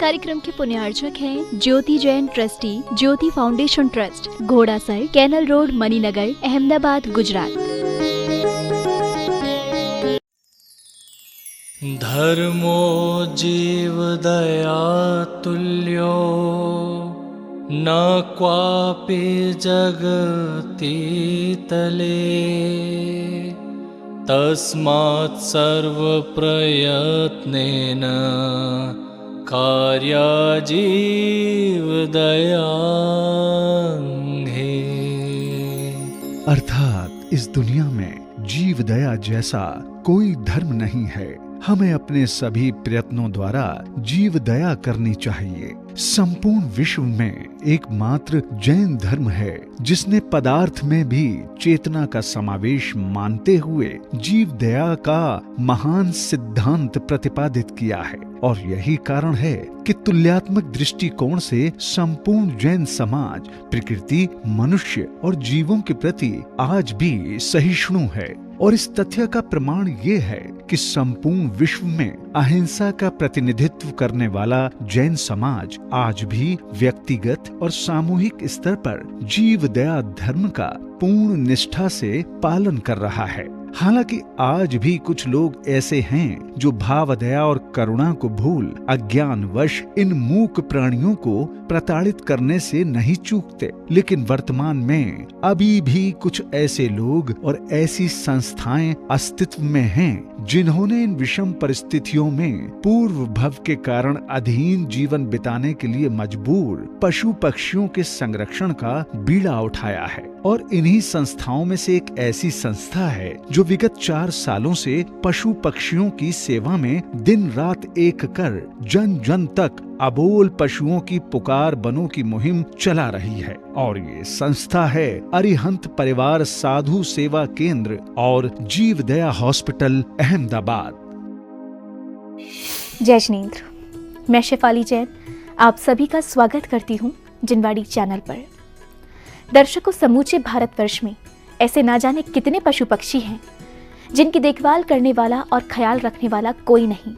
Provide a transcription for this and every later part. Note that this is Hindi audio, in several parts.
कार्यक्रम के पुण्यार्चक हैं Jyoti Jain trustee, Jyoti foundation trust, Ghodasar, canal road, Maninagar, Ahmedabad, Gujarat. धर्मो जीवदया तुल्यो न क्वापि जगति तले तस्मात् सर्वप्रयत्नेन कार्या जीवदयाङ्घ्रि। अर्थात इस दुनिया में जीव दया जैसा कोई धर्म नहीं है। हमें अपने सभी प्रयत्नों द्वारा जीव दया करनी चाहिए। संपूर्ण विश्व में एकमात्र जैन धर्म है जिसने पदार्थ में भी चेतना का समावेश मानते हुए जीव दया का महान सिद्धांत प्रतिपादित किया है। और यही कारण है कि तुल्यात्मक दृष्टिकोण से संपूर्ण जैन समाज प्रकृति, मनुष्य और जीवों के प्रति आज भी सहिष्णु है। और इस तथ्य का प्रमाण ये है कि संपूर्ण विश्व में अहिंसा का प्रतिनिधित्व करने वाला जैन समाज आज भी व्यक्तिगत और सामूहिक स्तर पर जीव दया धर्म का पूर्ण निष्ठा से पालन कर रहा है। हालांकि आज भी कुछ लोग ऐसे हैं जो भाव दया और करुणा को भूल अज्ञानवश इन मूक प्राणियों को प्रताड़ित करने से नहीं चूकते। लेकिन वर्तमान में अभी भी कुछ ऐसे लोग और ऐसी संस्थाएं अस्तित्व में हैं जिन्होंने इन विषम परिस्थितियों में पूर्व भव के कारण अधीन जीवन बिताने के लिए मजबूर पशु पक्षियों के संरक्षण का बीड़ा उठाया है। और इन्हीं संस्थाओं में से एक ऐसी संस्था है जो विगत 4 सालों से पशु पक्षियों की सेवा में दिन रात एक कर जन जन तक अबोल पशुओं की पुकार बनो की मुहिम चला रही है। और ये संस्था है अरिहंत परिवार साधु सेवा केंद्र और जीव दया हॉस्पिटल, अहमदाबाद। जय जिनेंद्र, मैं शेफाली जैन आप सभी का स्वागत करती हूँ जिनवाड़ी चैनल पर। दर्शकों, समूचे भारतवर्ष में ऐसे ना जाने कितने पशु पक्षी हैं जिनकी देखभाल करने वाला और ख्याल रखने वाला कोई नहीं।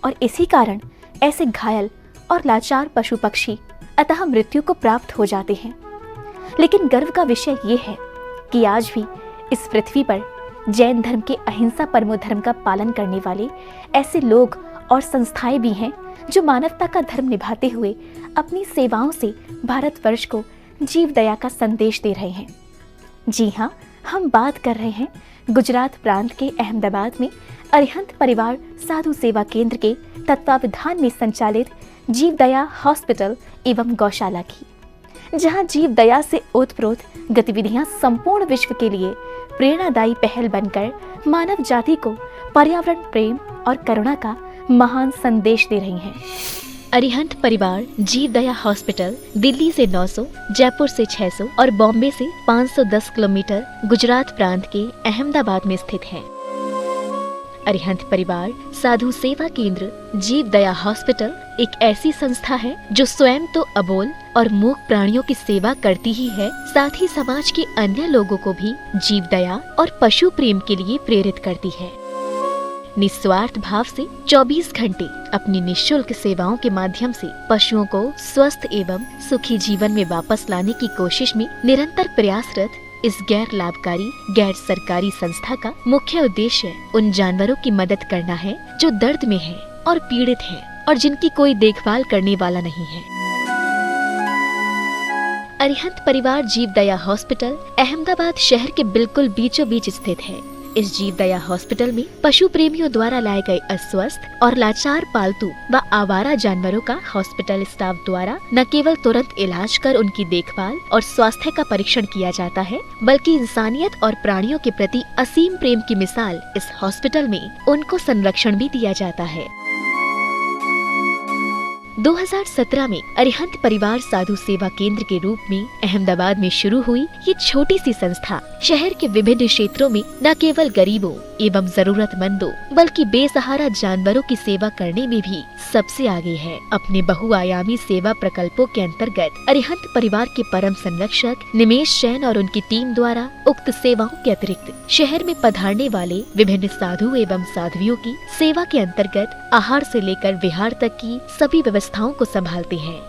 और इसी कारण ऐसे घायल और लाचार पशु पक्षी अतः मृत्यु को प्राप्त हो जाते हैं। लेकिन गर्व का विषय ये है कि आज भी इस पृथ्वी पर जैन धर्म के अहिंसा परमो धर्म का पालन करने वाले ऐसे लोग और संस्थाएं भी हैं जो मानवता का धर्म निभाते हुए अपनी सेवाओं से भारतवर्ष को जीव दया का संदेश दे रहे हैं। जी हाँ, हम बात कर रहे हैं गुजरात प्रांत के अहमदाबाद में अरिहंत परिवार साधु सेवा केंद्र के तत्वावधान में संचालित जीव दया हॉस्पिटल एवं गौशाला की, जहां जीव दया से ओतप्रोत गतिविधियां संपूर्ण विश्व के लिए प्रेरणादायी पहल बनकर मानव जाति को पर्यावरण प्रेम और करुणा का महान संदेश दे रही हैं। अरिहंत परिवार जीव दया हॉस्पिटल दिल्ली से 900, जयपुर से 600 और बॉम्बे से 510 किलोमीटर गुजरात प्रांत के अहमदाबाद में स्थित है। अरिहंत परिवार साधु सेवा केंद्र जीव दया हॉस्पिटल एक ऐसी संस्था है जो स्वयं तो अबोल और मूक प्राणियों की सेवा करती ही है, साथ ही समाज के अन्य लोगों को भी जीव दया और पशु प्रेम के लिए प्रेरित करती है। निस्वार्थ भाव से 24 घंटे अपनी निःशुल्क सेवाओं के माध्यम से पशुओं को स्वस्थ एवं सुखी जीवन में वापस लाने की कोशिश में निरंतर प्रयासरत इस गैर लाभकारी गैर सरकारी संस्था का मुख्य उद्देश्य उन जानवरों की मदद करना है जो दर्द में है और पीड़ित है और जिनकी कोई देखभाल करने वाला नहीं है। अरिहंत परिवार जीव दया हॉस्पिटल अहमदाबाद शहर के बिल्कुल बीचों बीच स्थित है। इस जीव दया हॉस्पिटल में पशु प्रेमियों द्वारा लाए गए अस्वस्थ और लाचार पालतू व आवारा जानवरों का हॉस्पिटल स्टाफ द्वारा न केवल तुरंत इलाज कर उनकी देखभाल और स्वास्थ्य का परीक्षण किया जाता है, बल्कि इंसानियत और प्राणियों के प्रति असीम प्रेम की मिसाल इस हॉस्पिटल में उनको संरक्षण भी दिया जाता है। 2017 में अरिहंत परिवार साधु सेवा केंद्र के रूप में अहमदाबाद में शुरू हुई ये छोटी सी संस्था शहर के विभिन्न क्षेत्रों में न केवल गरीबों एवं जरूरतमंदों बल्कि बेसहारा जानवरों की सेवा करने में भी सबसे आगे है। अपने बहुआयामी सेवा प्रकल्पों के अंतर्गत अरिहंत परिवार के परम संरक्षक निमेश जैन और उनकी टीम द्वारा उक्त सेवाओं के अतिरिक्त शहर में पधारने वाले विभिन्न साधु एवं साध्वियों की सेवा के अंतर्गत आहार से लेकर विहार तक की सभी व्यवस्था व्यवस्थाओं को संभालते हैं।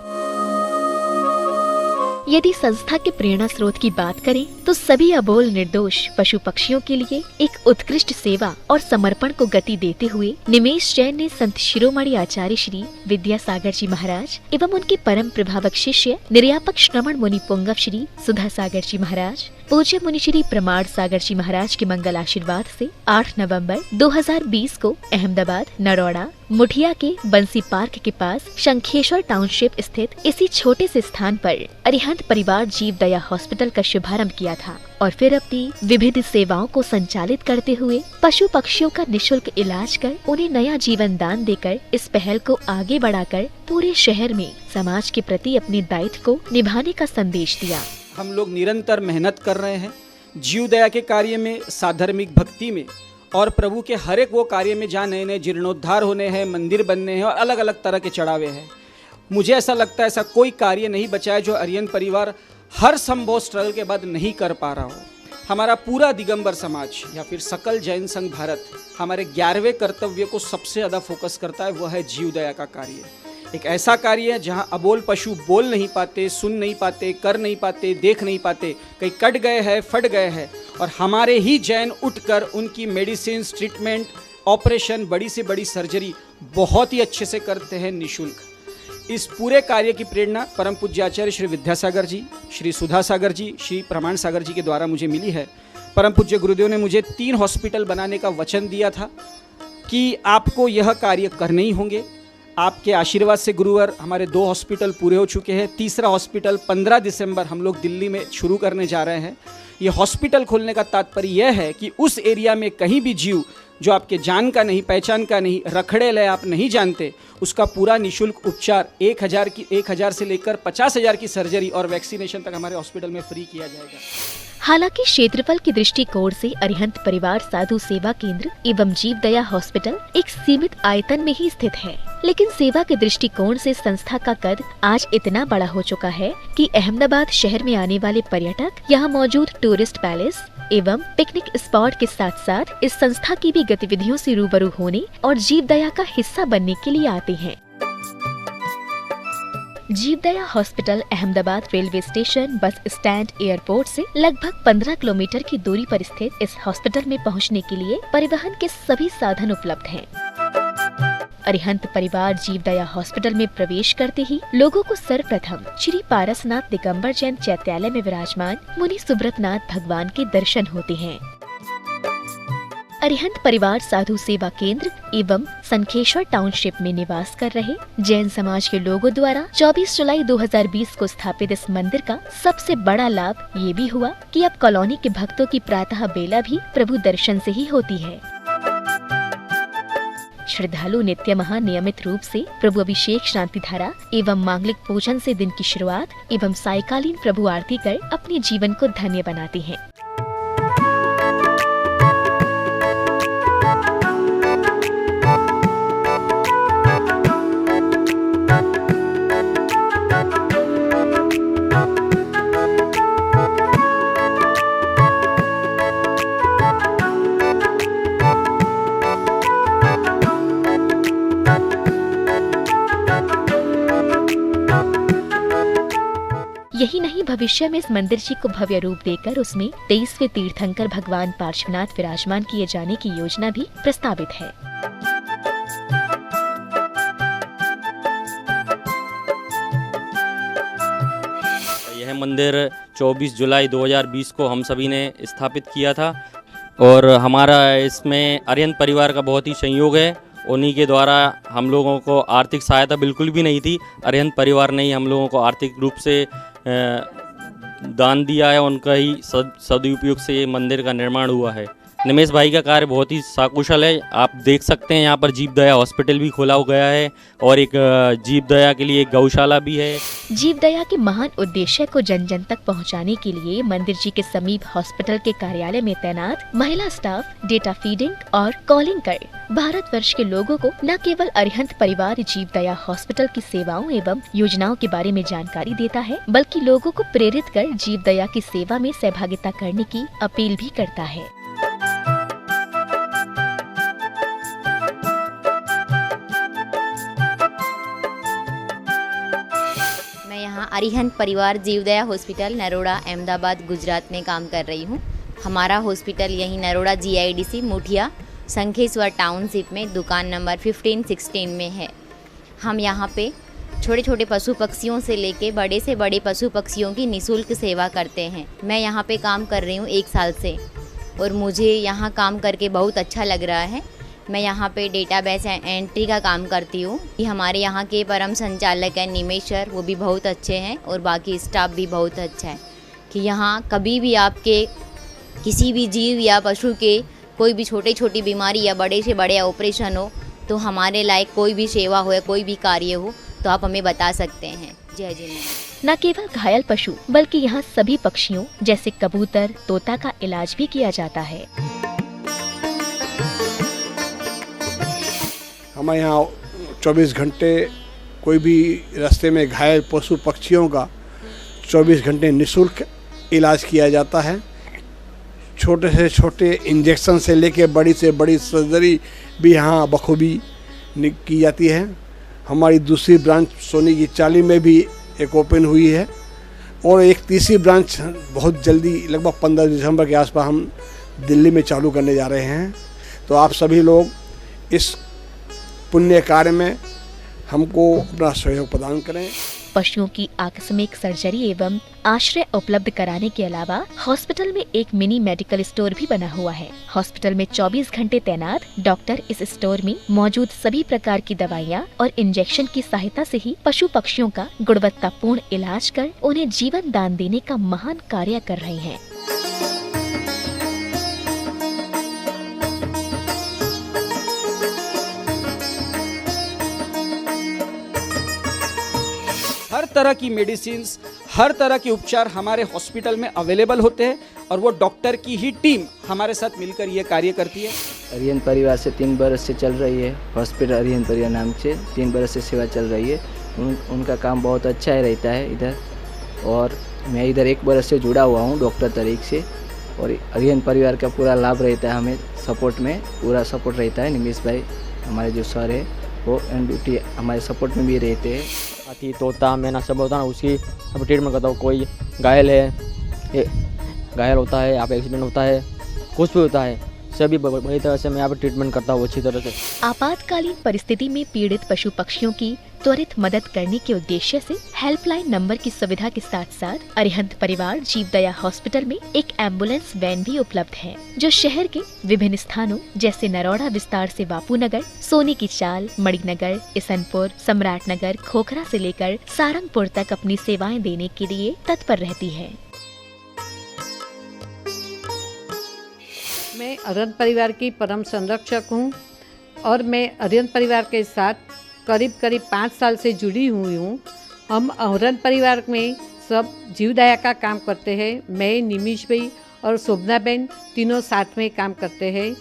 यदि संस्था के प्रेरणा स्रोत की बात करें तो सभी अबोल निर्दोष पशु पक्षियों के लिए एक उत्कृष्ट सेवा और समर्पण को गति देते हुए निमेश जैन ने संत शिरोमणि आचार्य श्री विद्यासागर जी महाराज एवं उनके परम प्रभावक शिष्य निर्यापक श्रवण मुनि पुंगव श्री सुधा सागर जी महाराज, पूज्य मुनि श्री प्रमाण सागर जी महाराज के मंगल आशीर्वाद से 8 नवंबर 2020 को अहमदाबाद नरोड़ा मुठिया के बंसी पार्क के पास शंखेश्वर टाउनशिप स्थित इसी छोटे से स्थान पर अरिहंत परिवार जीव दया हॉस्पिटल का शुभारंभ किया था और फिर अपनी विविध सेवाओं को संचालित करते हुए पशु पक्षियों का निशुल्क इलाज कर उन्हें नया जीवन दान देकर इस पहल को आगे बढ़ाकर पूरे शहर में समाज के प्रति अपने दायित्व को निभाने का संदेश दिया। हम लोग निरंतर मेहनत कर रहे हैं जीव दया के कार्य में, साधर्मिक भक्ति में और प्रभु के हर एक वो कार्य में जहाँ नए नए जीर्णोद्धार होने हैं, मंदिर बनने हैं और अलग अलग तरह के चढ़ावे हैं। मुझे ऐसा लगता है ऐसा कोई कार्य नहीं बचा है जो अरिहंत परिवार हर संभव स्ट्रगल के बाद नहीं कर पा रहा हो। हमारा पूरा दिगंबर समाज या फिर सकल जैन संघ भारत हमारे 11वें कर्तव्य को सबसे ज़्यादा फोकस करता है, वह है जीव दया का कार्य। एक ऐसा कार्य है जहां अबोल पशु बोल नहीं पाते, सुन नहीं पाते, कर नहीं पाते, देख नहीं पाते, कहीं कट गए हैं, फट गए हैं और हमारे ही जैन उठकर उनकी मेडिसिन, ट्रीटमेंट, ऑपरेशन, बड़ी से बड़ी सर्जरी बहुत ही अच्छे से करते हैं निःशुल्क। इस पूरे कार्य की प्रेरणा परम पूज्य आचार्य श्री विद्यासागर जी, श्री सुधा सागर जी, श्री प्रमाण सागर जी के द्वारा मुझे मिली है। परम पूज्य गुरुदेव ने मुझे 3 हॉस्पिटल बनाने का वचन दिया था कि आपको यह कार्य करने ही होंगे। आपके आशीर्वाद से गुरुवर हमारे 2 हॉस्पिटल पूरे हो चुके हैं। तीसरा हॉस्पिटल 15 दिसंबर हम लोग दिल्ली में शुरू करने जा रहे हैं। ये हॉस्पिटल खोलने का तात्पर्य यह है कि उस एरिया में कहीं भी जीव जो आपके जान का नहीं, पहचान का नहीं, रखड़ेल है, आप नहीं जानते, उसका पूरा निःशुल्क उपचार 1000 से लेकर 50,000 की सर्जरी और वैक्सीनेशन तक हमारे हॉस्पिटल में फ्री किया जाएगा। हालांकि क्षेत्रफल के दृष्टिकोण से अरिहंत परिवार साधु सेवा केंद्र एवं जीव दया हॉस्पिटल एक सीमित आयतन में ही स्थित है, लेकिन सेवा के दृष्टिकोण से संस्था का कद आज इतना बड़ा हो चुका है कि अहमदाबाद शहर में आने वाले पर्यटक यहाँ मौजूद टूरिस्ट पैलेस एवं पिकनिक स्पॉट के साथ साथ इस संस्था की भी गतिविधियों से रूबरू होने और जीव दया का हिस्सा बनने के लिए आते हैं। Jeev Daya hospital Ahmedabad railway station, bus stand, airport से लगभग 15 किलोमीटर की दूरी पर स्थित इस हॉस्पिटल में पहुंचने के लिए परिवहन के सभी साधन उपलब्ध हैं। अरिहंत परिवार जीव दया हॉस्पिटल में प्रवेश करते ही लोगों को सर्वप्रथम श्री पारसनाथ दिगंबर जैन चैत्यालय में विराजमान मुनि सुब्रतनाथ भगवान के दर्शन होते हैं। अरिहंत परिवार साधु सेवा केंद्र एवं संखेश्वर टाउनशिप में निवास कर रहे जैन समाज के लोगों द्वारा 24 जुलाई 2020 को स्थापित इस मंदिर का सबसे बड़ा लाभ ये भी हुआ कि अब कॉलोनी के भक्तों की प्रातः बेला भी प्रभु दर्शन से ही होती है। श्रद्धालु नित्य नियमित रूप से प्रभु अभिषेक, शांति धारा एवं मांगलिक पूजन से दिन की शुरुआत एवं सायकालीन प्रभु आरती कर अपने जीवन को धन्य बनाते हैं। यही नहीं, भविष्य में इस मंदिर जी को भव्य रूप देकर उसमें 23वें तीर्थंकर भगवान पार्श्वनाथ विराजमान किए जाने की योजना भी प्रस्तावित है। यह मंदिर 24 जुलाई 2020 को हम सभी ने स्थापित किया था और हमारा इसमें अरिहंत परिवार का बहुत ही सहयोग है। उन्हीं के द्वारा हम लोगों को आर्थिक सहायता बिल्कुल भी नहीं थी। अरिहंत परिवार ने ही हम लोगों को आर्थिक रूप से दान दिया है। उनका ही सदुपयोग से ये मंदिर का निर्माण हुआ है। निमेश भाई का कार्य बहुत ही सकुशल है। आप देख सकते हैं यहाँ पर जीव दया हॉस्पिटल भी खोला गया है और एक जीव दया के लिए एक गौशाला भी है। जीव दया के महान उद्देश्य को जन जन तक पहुँचाने के लिए मंदिर जी के समीप हॉस्पिटल के कार्यालय में तैनात महिला स्टाफ डेटा फीडिंग और कॉलिंग कर भारतवर्ष के लोगों को न केवल अरिहंत परिवार जीव दया हॉस्पिटल की सेवाओं एवं योजनाओं के बारे में जानकारी देता है, बल्कि लोगों को प्रेरित कर जीव दया की सेवा में सहभागिता करने की अपील भी करता है। अरिहंत परिवार जीवदया हॉस्पिटल नरोड़ा अहमदाबाद गुजरात में काम कर रही हूँ। हमारा हॉस्पिटल यहीं नरोड़ा GIDC मुठिया संखेश्वर टाउनशिप में दुकान नंबर 15-16 में है। हम यहाँ पे छोटे छोटे पशु पक्षियों से लेके बड़े से बड़े पशु पक्षियों की निःशुल्क सेवा करते हैं। मैं यहाँ पे काम कर रही हूँ 1 साल से और मुझे यहाँ काम करके बहुत अच्छा लग रहा है। मैं यहाँ पे डेटाबेस एंट्री का काम करती हूँ। ये हमारे यहाँ के परम संचालक हैं निमेश सर, वो भी बहुत अच्छे हैं और बाकी स्टाफ भी बहुत अच्छा है कि यहाँ कभी भी आपके किसी भी जीव या पशु के कोई भी छोटी छोटी बीमारी या बड़े से बड़े ऑपरेशन हो तो हमारे लायक कोई भी सेवा हो या कोई भी कार्य हो तो आप हमें बता सकते हैं। जय जिनेन्द्र। न केवल घायल पशु बल्कि यहाँ सभी पक्षियों जैसे कबूतर, तोता का इलाज भी किया जाता है। हमारे यहाँ 24 घंटे कोई भी रास्ते में घायल पशु पक्षियों का 24 घंटे निःशुल्क इलाज किया जाता है। छोटे से छोटे इंजेक्शन से लेके बड़ी से बड़ी सर्जरी भी यहाँ बखूबी की जाती है। हमारी दूसरी ब्रांच सोनी की चाली में भी एक ओपन हुई है और एक तीसरी ब्रांच बहुत जल्दी लगभग 15 दिसंबर के आसपास हम दिल्ली में चालू करने जा रहे हैं। तो आप सभी लोग इस पुण्य कार्य में हमको अपना सहयोग प्रदान करें। पशुओं की आकस्मिक सर्जरी एवं आश्रय उपलब्ध कराने के अलावा हॉस्पिटल में एक मिनी मेडिकल स्टोर भी बना हुआ है। हॉस्पिटल में 24 घंटे तैनात डॉक्टर इस स्टोर में मौजूद सभी प्रकार की दवाइयाँ और इंजेक्शन की सहायता से ही पशु पक्षियों का गुणवत्तापूर्ण इलाज कर उन्हें जीवन दान देने का महान कार्य कर रहे हैं। हर तरह की मेडिसिन्स, हर तरह के उपचार हमारे हॉस्पिटल में अवेलेबल होते हैं और वो डॉक्टर की ही टीम हमारे साथ मिलकर ये कार्य करती है। अरिहंत परिवार से 3 बरस से चल रही है। हॉस्पिटल अरिहंत परिवार नाम से 3 बरस से सेवा चल रही है। उनका काम बहुत अच्छा रहता है इधर और मैं इधर 1 बरस से जुड़ा हुआ हूँ डॉक्टर तरीके से और अरिहंत परिवार का पूरा लाभ रहता है। हमें सपोर्ट में पूरा सपोर्ट रहता है। निमेश भाई हमारे जो सर है वो एन ड्यूटी हमारे सपोर्ट में भी रहते हैं। हाथी, तोता, मैना सब होता है ना, उसकी अब ट्रीटमेंट करता हूँ। कोई घायल है, घायल होता है, यहाँ पे एक्सीडेंट होता है, कुछ भी होता है, सभी बड़ी तरह से मैं यहाँ पे ट्रीटमेंट करता हूँ अच्छी तरह से। आपातकालीन परिस्थिति में पीड़ित पशु पक्षियों की त्वरित मदद करने के उद्देश्य से हेल्पलाइन नंबर की सुविधा के साथ साथ अरिहंत परिवार जीवदया हॉस्पिटल में एक एम्बुलेंस वैन भी उपलब्ध है, जो शहर के विभिन्न स्थानों जैसे नरोड़ा विस्तार से बापू नगर, सोनी की चाल, मणिनगर, इसनपुर, सम्राट नगर, खोखरा से लेकर सारंगपुर तक अपनी सेवाएं देने के लिए तत्पर रहती है। मैं अरिहंत परिवार की परम संरक्षक हूँ और मैं अरिहंत परिवार के साथ करीब 5 साल से जुड़ी हुई हूँ। हम अरिहंत परिवार में सब जीवदया का काम करते हैं। मैं, निमिष भाई और शोभना बहन तीनों साथ में काम करते हैं।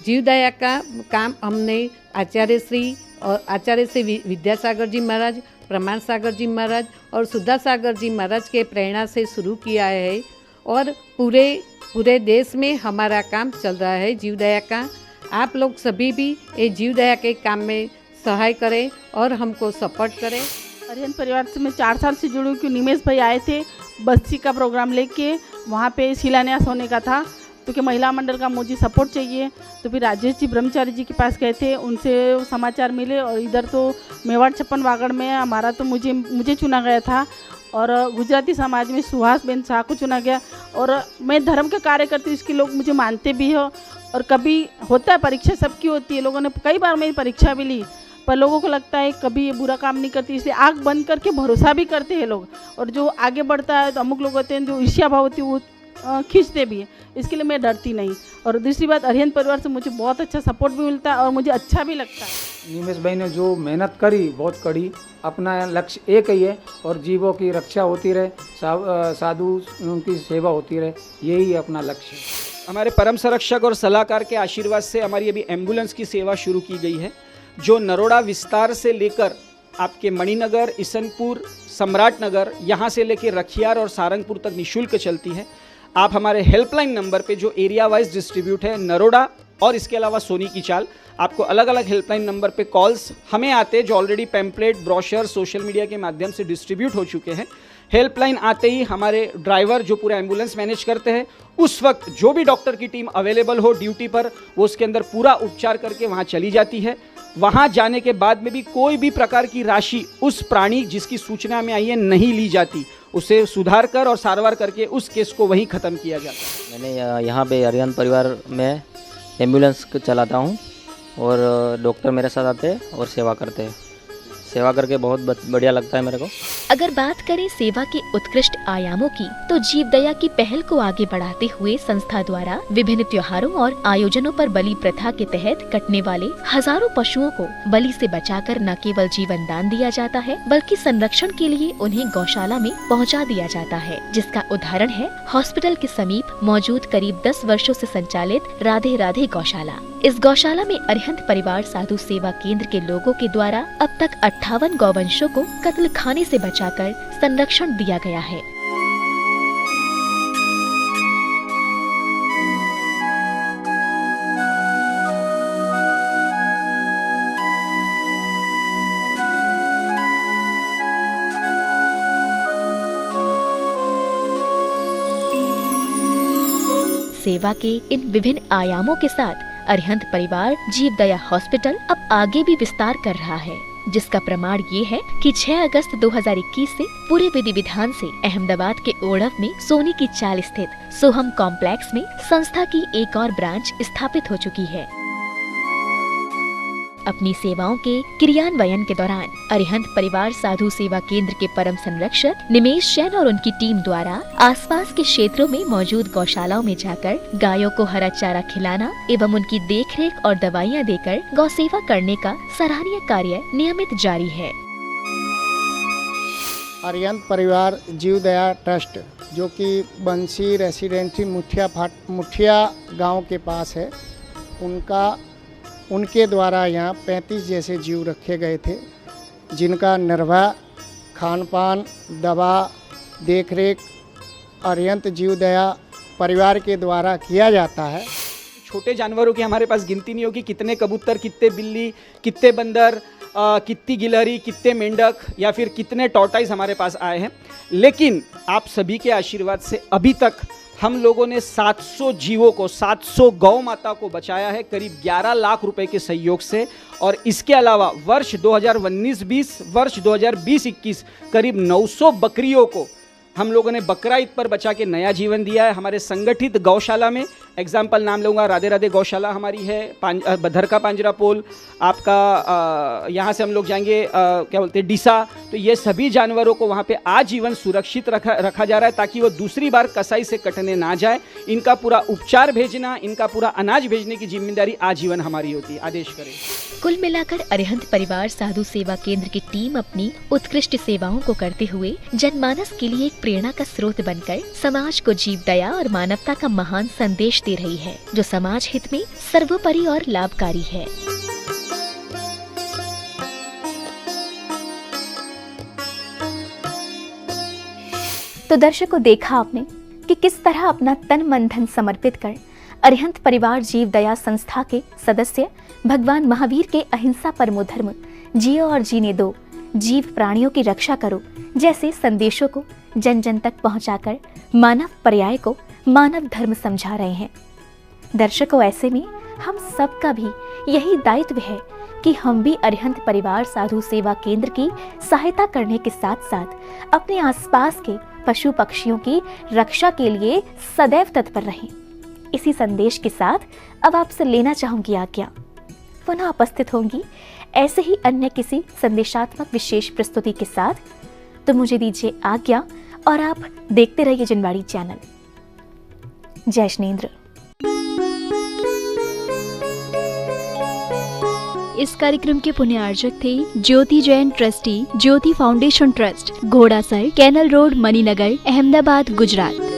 जीवदया का काम हमने आचार्य श्री विद्यासागर जी महाराज, प्रमाण सागर जी महाराज और सुधा सागर जी महाराज के प्रेरणा से शुरू किया है और पूरे देश में हमारा काम चल रहा है जीवदया का। आप लोग सभी भी ये जीवदया के काम में सहाय करें और हमको सपोर्ट करें। अरिहंत परिवार से मैं 4 साल से जुड़ी हूँ। क्योंकि निमेश भाई आए थे बस्ती का प्रोग्राम लेके, वहाँ पे शिलान्यास होने का था, क्योंकि महिला मंडल का मुझे सपोर्ट चाहिए। तो फिर राजेश जी ब्रह्मचारी जी के पास गए थे, उनसे समाचार मिले और इधर तो मेवाड़ 56 वागड़ में हमारा तो मुझे चुना गया था और गुजराती समाज में सुहास बेन शाह को चुना गया। और मैं धर्म के कार्य करती हूँ, इसकी लोग मुझे मानते भी हो। और कभी होता है परीक्षा सबकी होती है, लोगों ने कई बार मेरी परीक्षा भी ली, पर लोगों को लगता है कभी ये बुरा काम नहीं करती, इसलिए आँख बंद करके भरोसा भी करते हैं लोग। और जो आगे बढ़ता है तो अमुक लोग होते हैं जो ईर्ष्या भाव होती है वो खींचते भी हैं, इसके लिए मैं डरती नहीं। और दूसरी बात, अरिहंत परिवार से मुझे बहुत अच्छा सपोर्ट भी मिलता है और मुझे अच्छा भी लगता है। निमेश भाई ने जो मेहनत करी बहुत कड़ी, अपना लक्ष्य एक ही है और जीवों की रक्षा होती रहे, साधु की सेवा होती रहे, यही अपना लक्ष्य है। हमारे परम संरक्षक और सलाहकार के आशीर्वाद से हमारी अभी एम्बुलेंस की सेवा शुरू की गई है, जो नरोड़ा विस्तार से लेकर आपके मणिनगर, इसनपुर, सम्राट नगर, यहाँ से लेकर रखियार और सारंगपुर तक निःशुल्क चलती है। आप हमारे हेल्पलाइन नंबर पे जो एरिया वाइज डिस्ट्रीब्यूट है नरोड़ा और इसके अलावा सोनी की चाल, आपको अलग अलग हेल्पलाइन नंबर पे कॉल्स हमें आते हैं, जो already pamphlet, brochure social media के माध्यम से डिस्ट्रीब्यूट हो चुके हैं। हेल्पलाइन आते ही हमारे ड्राइवर जो पूरा एम्बुलेंस मैनेज करते हैं, उस वक्त जो भी डॉक्टर की टीम अवेलेबल हो ड्यूटी पर, वो उसके अंदर पूरा उपचार करके वहाँ चली जाती है। वहाँ जाने के बाद में भी कोई भी प्रकार की राशि उस प्राणी जिसकी सूचना में आई है नहीं ली जाती, उसे सुधार कर और सारवार करके उस केस को वहीं ख़त्म किया जाता है। मैंने यहाँ पे अरिहंत परिवार में एम्बुलेंस चलाता हूँ और डॉक्टर मेरे साथ आते हैं और सेवा करते हैं। सेवा करके बहुत बढ़िया लगता है मेरे को। अगर बात करें सेवा के उत्कृष्ट आयामों की, तो जीवदया की पहल को आगे बढ़ाते हुए संस्था द्वारा विभिन्न त्योहारों और आयोजनों पर बलि प्रथा के तहत कटने वाले हजारों पशुओं को बलि से बचाकर न केवल जीवन दान दिया जाता है, बल्कि संरक्षण के लिए उन्हें गौशाला में पहुंचा दिया जाता है, जिसका उदाहरण है हॉस्पिटल के समीप मौजूद करीब 10 वर्षों से संचालित राधे राधे गौशाला। इस गौशाला में अरिहंत परिवार साधु सेवा केंद्र के लोगों के द्वारा अब तक 58 गौवंशों को कत्ल खाने से बचाकर संरक्षण दिया गया है। सेवा के इन विभिन्न आयामों के साथ अरिहंत परिवार जीवदया हॉस्पिटल अब आगे भी विस्तार कर रहा है, जिसका प्रमाण ये है कि 6 अगस्त 2021 से पूरे विधि विधान से अहमदाबाद के ओढ़व में सोनी की चाल स्थित सोहम कॉम्प्लेक्स में संस्था की एक और ब्रांच स्थापित हो चुकी है। अपनी सेवाओं के क्रियान्वयन के दौरान अरिहंत परिवार साधु सेवा केंद्र के परम संरक्षक निमेश जैन और उनकी टीम द्वारा आसपास के क्षेत्रों में मौजूद गौशालाओं में जाकर गायों को हरा चारा खिलाना एवं उनकी देखरेख और दवाइयां देकर गौ सेवा करने का सराहनीय कार्य नियमित जारी है। अरिहंत परिवार जीवदया ट्रस्ट, जो कि बंसी रेसिडेंसी मुठिया गांव के पास है, उनके द्वारा यहाँ 35 जैसे जीव रखे गए थे, जिनका निर्वाह, खान पान, दवा, देखरेख अरिहंत जीवदया परिवार के द्वारा किया जाता है। छोटे जानवरों की हमारे पास गिनती नहीं होगी, कितने कबूतर, कितने बिल्ली, कितने बंदर, कितनी गिलहरी, कितने मेंढक या फिर कितने टॉर्टाइस हमारे पास आए हैं। लेकिन आप सभी के आशीर्वाद से अभी तक हम लोगों ने 700 जीवों को, 700 गौ माता को बचाया है करीब 11 लाख रुपए के सहयोग से। और इसके अलावा वर्ष 2019-20, वर्ष 2020-21 करीब 900 बकरियों को हम लोगों ने बकरा ईद पर बचा के नया जीवन दिया है। हमारे संगठित गौशाला में एग्जाम्पल नाम लूँगा, राधे राधे गौशाला हमारी है, बधरका पांजरापोल, आपका यहाँ से हम लोग जाएंगे क्या बोलते हैं डीसा। तो ये सभी जानवरों को वहाँ पे आजीवन सुरक्षित रखा जा रहा है, ताकि वो दूसरी बार कसाई से कटने ना जाए। इनका पूरा उपचार भेजना, इनका पूरा अनाज भेजने की जिम्मेदारी आजीवन हमारी होती है। आदेश करें। कुल मिलाकर अरिहंत परिवार साधु सेवा केंद्र की टीम अपनी उत्कृष्ट सेवाओं को करते हुए जनमानस के लिए एक प्रेरणा का स्रोत बनकर समाज को जीव दया और मानवता का महान संदेश दे रही है, जो समाज हित में सर्वोपरि और लाभकारी है। तो दर्शकों, देखा आपने कि किस तरह अपना तन मन धन समर्पित कर अरिहंत परिवार जीव दया संस्था के सदस्य भगवान महावीर के अहिंसा परमो धर्म, जियो और जीने दो, जीव प्राणियों की रक्षा करो जैसे संदेशों को जन जन तक पहुंचाकर मानव पर्याय को मानव धर्म समझा रहे हैं। दर्शकों, ऐसे में हम सबका भी यही दायित्व है कि हम भी अरिहंत परिवार साधु सेवा केंद्र की सहायता करने के साथ साथ अपने आसपास के पशु पक्षियों की रक्षा के लिए सदैव तत्पर रहें। इसी संदेश के साथ अब आपसे लेना चाहूंगी आज्ञा। पुनः उपस्थित होंगी ऐसे ही अन्य किसी संदेशात्मक विशेष प्रस्तुति के साथ। तो मुझे दीजिए आज्ञा और आप देखते रहिए जनवाड़ी चैनल। जय श्रीनेंद्र। इस कार्यक्रम के पुण्यार्जक थे Jyoti Jain trustee, Jyoti foundation trust, Ghodasar, canal road, Maninagar, Ahmedabad, Gujarat.